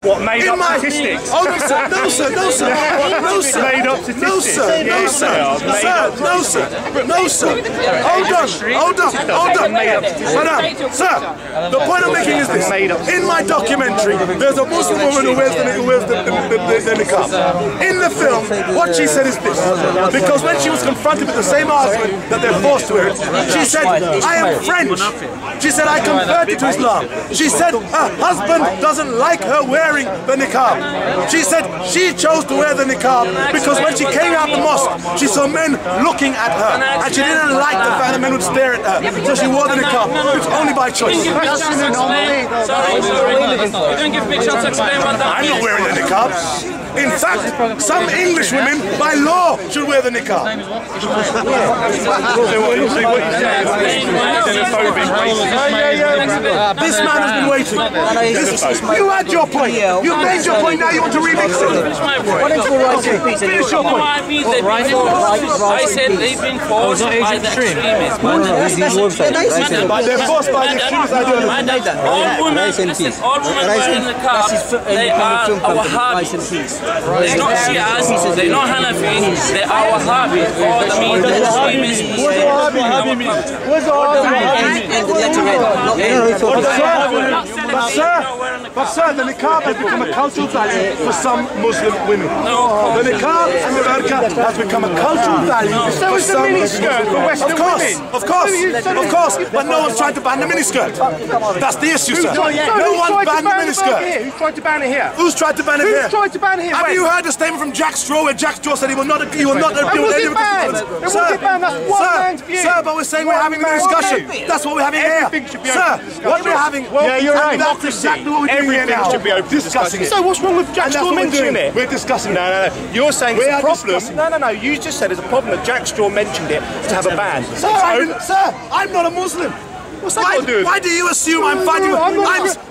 What, made up statistics? Oh, no, sir, no, sir, no, sir, no, sir. Made up statistics? No, sir, no, sir, no, sir, no, sir. Hold on. Madam, sir, the point I'm making is this. In my documentary, there's a Muslim woman who wears the niqab. In the film, what she said is this. Because when she was confronted with the same argument that they're forced to wear it, she said, I am French. She said, I converted to Islam. She said, her husband doesn't like her wearing the niqab. She said she chose to wear the niqab because when she came out the mosque, she saw men looking at her and she didn't like the fact that men would stare at her. So she wore the niqab. It's only by choice. You don't give big shots to explain what that I'm not wearing the niqab. In fact, some English women, by law, should wear the niqab. This man has been waiting. You had your point. You made your point, now you want to remix it. Finish your point. I said they've been forced by the extremists. But they're forced by the extremist ideology. All women wearing the niqab, they are Wahhabis. They're not Shias, they're not Hanafis, they are Wahhabis. Or the means the extremists. What's Wahhabi mean? What's But sir, the niqab has become a cultural value for some Muslim women. The niqab and the burqa has become a cultural value for some miniskirt for Western women. Of course, but no one's trying to ban the miniskirt. That's the issue, sir. No one banned the miniskirt. Who's tried to ban it here? Who's tried to ban it here? Who's tried to ban it here? Have you heard the statement from Jack Straw where Jack Straw said he will not deal with any of the Sir, but we're saying we're having a discussion. That's what we're having here. Sir, what we're having. Yeah, you're right. That's exactly what we're doing here now. Should be open to discussing. So what's wrong with Jack Straw mentioning it? We're discussing it. No. You're saying it's a problem. No. You just said it's a problem that Jack Straw mentioned it to have a ban. Sir, I'm not a Muslim. Why do you assume I'm fighting?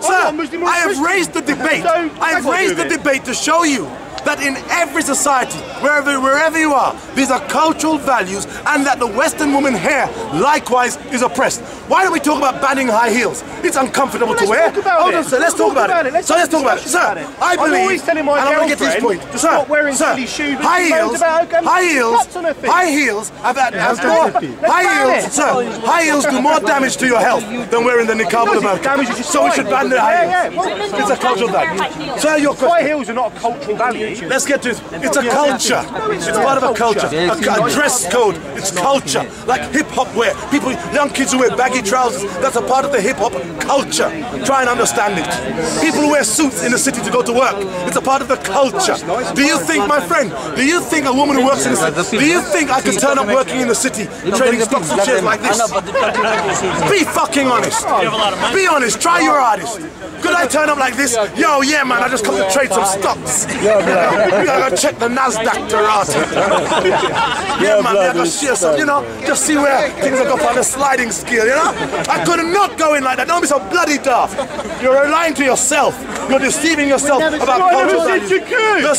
Sir, I have raised the debate. I have raised the debate to show you that in every society, wherever you are, these are cultural values, and that the Western woman here likewise is oppressed. Why don't we talk about banning high heels? It's uncomfortable to wear. Hold on, sir. Let's talk about it. So let's talk about it. Sir, I believe, I'm always telling my girlfriend to stop wearing silly shoes. High heels do more damage to your health than wearing the niqab or the burqa. So we should ban the high heels. It's a cultural value. Sir, your question. High heels are not a cultural value. Let's get to it. It's a culture. It's part of a culture. A dress code. It's culture. Like hip-hop wear. Young kids who wear baggy trousers, that's a part of the hip-hop culture. Try and understand it. People who wear suits in the city to go to work, it's a part of the culture. Do you think, my friend, do you think a woman who works in the city, do you think I could turn up working in the city trading stocks and shares like this? Be fucking honest. Be honest. Try your hardest. Could I turn up like this? Yo, yeah, man, I just come to trade some stocks. You gotta check the NASDAQ Tarata. Yeah, man, I gotta share some, just see where things are going on the sliding scale, I could not go in like that. Don't be so bloody daft. You're lying to yourself. You're deceiving yourself about cultural values. The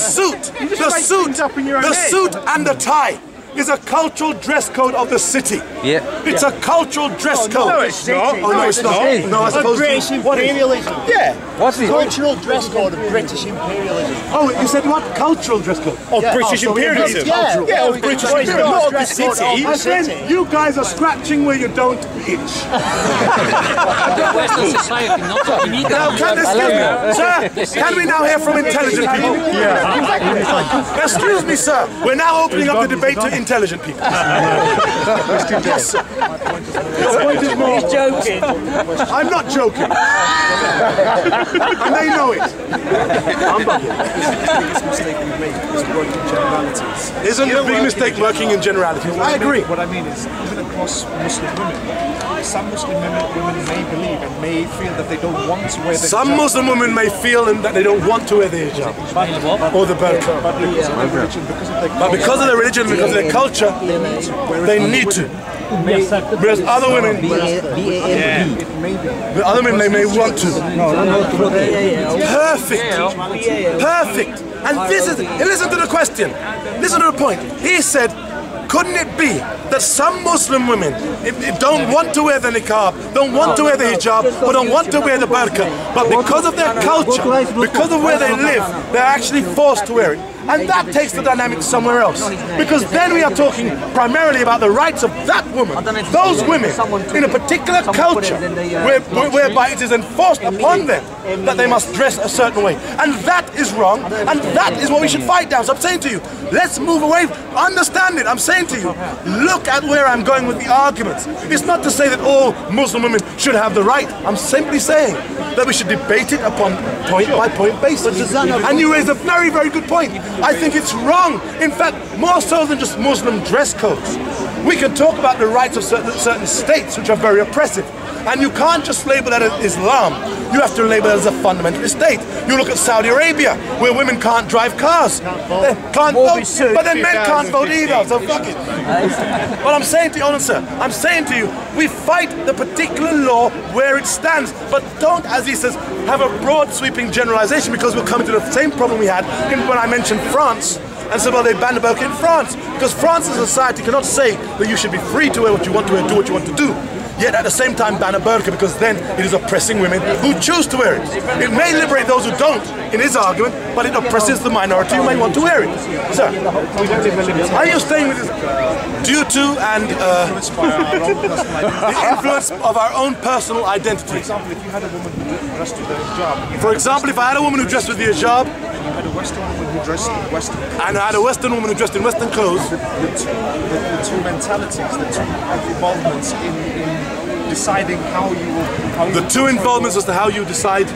suit and the tie is a cultural dress code of the city. Yeah. It's a cultural dress code. No, it's not. Oh, no, it's not. No, I suppose British imperialism. Yeah. What's the cultural dress code of British imperialism? Oh, you said what? Cultural dress code? Of British imperialism? Yeah, of British imperialism. Not of the city. My friend, you guys are scratching where you don't itch. Western society, not Sir, can we now hear from intelligent people? Yeah. Excuse me, sir. We're now opening up the debate to intelligent people. Yes, sir. Your point is more. He's joking. I'm not joking. And they know it. Isn't the big mistake working in generalities? I agree. What I mean is, even across Muslim women, some Muslim women may believe and may feel that they don't want to wear the hijab. Some Muslim women may feel that they don't want to wear the hijab or the burqa. But because of their religion, because of their culture, they need to. Whereas other women, they may want to. Perfect. And listen to the question. Listen to the point. He said, couldn't it be that some Muslim women don't want to wear the niqab, don't want to wear the hijab, or don't want to wear the burqa, but because of their culture, because of where they live, they're actually forced to wear it? And that takes the dynamics somewhere else. Because then we are talking primarily about the rights of that woman, those women, in a particular culture, whereby it is enforced upon them that they must dress a certain way. And that is wrong, and that is what we should fight down. So I'm saying to you, let's move away, understand it. I'm saying to you, look at where I'm going with the arguments. It's not to say that all Muslim women should have the right. I'm simply saying that we should debate it upon point-by-point basis. And you raise a very, very good point. I think it's wrong. In fact, more so than just Muslim dress codes. We can talk about the rights of certain states which are very oppressive. And you can't just label that as Islam. You have to label it as a fundamentalist state. You look at Saudi Arabia, where women can't drive cars. They can't vote, but then men can't vote either, so fuck it. Well, I'm saying to you, Honor Sir, I'm saying to you, we fight the particular law where it stands, but don't, as he says, have a broad sweeping generalization, because we'll come into the same problem we had when I mentioned France. And so, well, they banned the burqa in France, because France as a society cannot say that you should be free to wear what you want to wear, do what you want to do. Yet at the same time ban a burqa, because then it is oppressing women who choose to wear it. It may liberate those who don't, in his argument, but it oppresses the minority who may want to wear it. Sir, are you staying with this? Due to and the influence of our own personal identity. For example, if you had a woman who dressed with a hijab. For example, if I had a woman who dressed with the hijab, and you had a Western woman who dressed in Western clothes. And I had a Western woman who dressed in Western clothes. The two mentalities, the two involvements in deciding how you will... The two involvements as to how you decide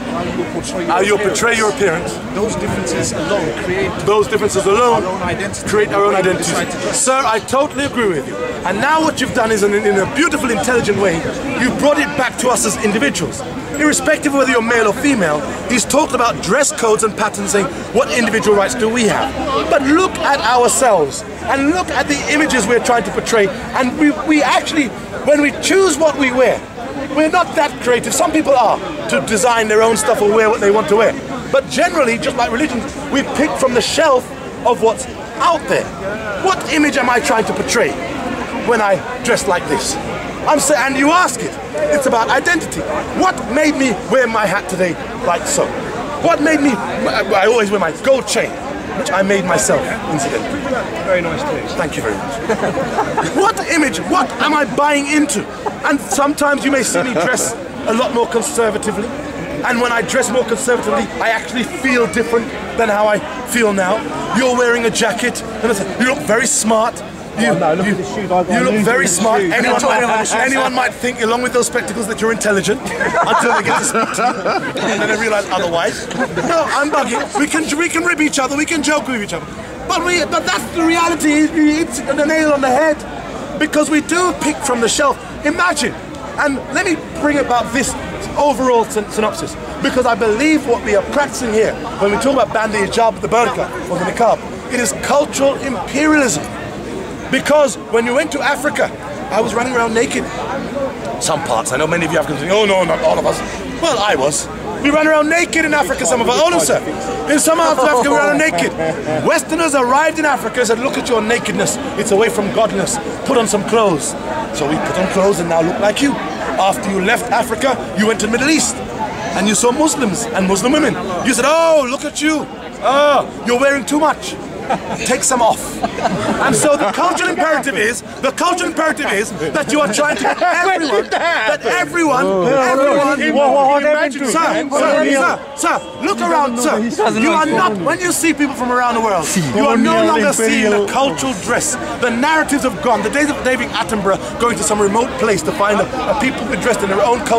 how you portray your appearance. Those differences alone create... Those differences alone our own identity. Create our own identity. Sir, I totally agree with you. And now what you've done is, in a beautiful, intelligent way, you brought it back to us as individuals. Irrespective of whether you're male or female, he's talked about dress codes and patterns, saying, what individual rights do we have? But look at ourselves, and look at the images we're trying to portray, and we actually, when we choose what we wear, we're not that creative. Some people are, to design their own stuff or wear what they want to wear. But generally, just like religion, we pick from the shelf of what's out there. What image am I trying to portray when I dress like this? And you ask it, it's about identity. What made me wear my hat today like so? What made me, I always wear my gold chain, which I made myself, incidentally. Very nice taste. Thank you very much. What image, what am I buying into? And sometimes you may see me dress a lot more conservatively. And when I dress more conservatively, I actually feel different than how I feel now. You're wearing a jacket, and you look very smart. You look very smart. Anyone might think, along with those spectacles, that you're intelligent until they get to speak to you, and then they realise otherwise. No, I'm bugging. We can rib each other. We can joke with each other. But that's the reality. It's the nail on the head, because we do pick from the shelf. Imagine, and let me bring about this overall synopsis, because I believe what we are practicing here, when we talk about banning the hijab, the burqa, or the niqab, it is cultural imperialism. Because when you went to Africa, I was running around naked. Some parts, I know many of you Africans think, oh no, not all of us. Well, I was. We ran around naked in Africa, some of us. Oh no, sir. In some parts of Africa, we ran around naked. Westerners arrived in Africa and said, look at your nakedness. It's away from godliness. Put on some clothes. So we put on clothes and now look like you. After you left Africa, you went to the Middle East. And you saw Muslims and Muslim women. You said, oh, look at you. Oh, you're wearing too much. Take some off. And so the cultural imperative is that you are trying to get everyone, sir, look around, sir. You are not, when you see people from around the world, you are no longer seeing the cultural dress. The narratives have gone. The days of David Attenborough going to some remote place to find a people dressed in their own culture.